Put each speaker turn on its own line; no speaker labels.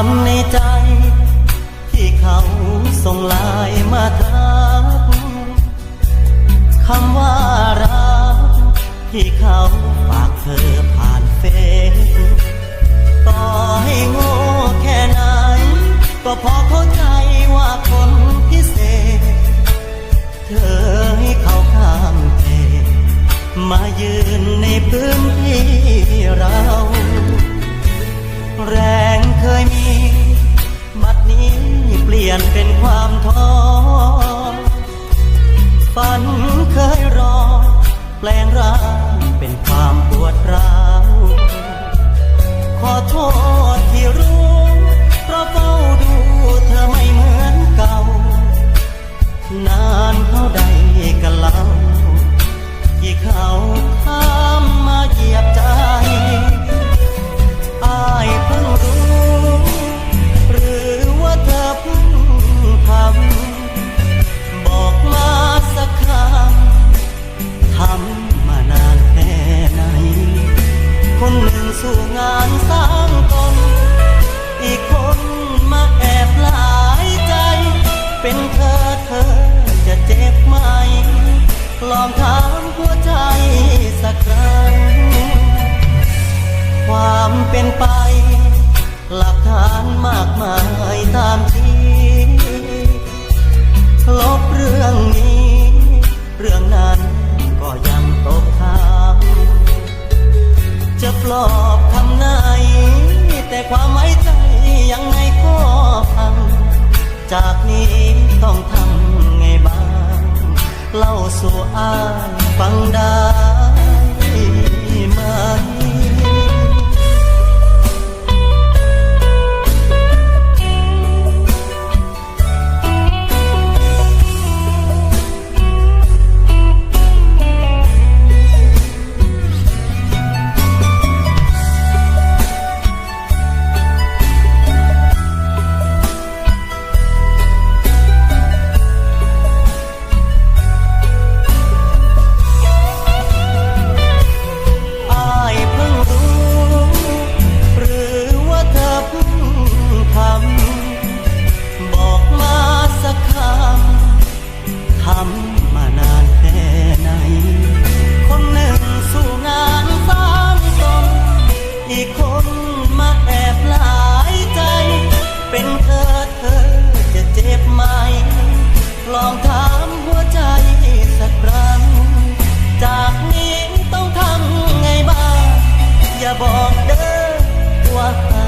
ำในใจที่เขาส่งไลน์มาทักคำว่ารักที่เขาฝากเธอผ่านเฟซต่อให้โง่แค่ไหนก็พอเข้าใจว่าคนพิเศษเธอให้เขาข้ามเขตมายืนในพื้นที่เราแรงเคยมีบัดนี้เปลี่ยนเป็นความท้อฝันเคยรอแปลงร่างเป็นความปวดร้าวขอโทษที่รู้เพราะเฝ้าดูเธอไม่เหมือนเก่านานเท่าใดกันเล่าที่เขาข้ามมาเหยียบใจอ้ายเพิ่งรู้หรือว่าเธอเพิ่งทำบอกมาสักคำทำมานานแค่ไหนคนหนึ่งสู้งานสร้างตนอีกคนมาแอบหลายใจเป็นเธอจะเจ็บไหมลองถามหัวใจสักครั้งความเป็นไปหลักฐานมากมายตามที่ลบเรื่องนี้เรื่องนั้นก็ยังตกค้างจะปลอบคำไหนแต่ความไว้ใจยังไงก็พังจากนี้ต้องทำไงบ้างเล่าสู่อ้ายฟังได้ไหมลองถามหัวใจสักครั้งจากนี้ต้องทำไงบ้างอย่าบอกเด้อว่าให้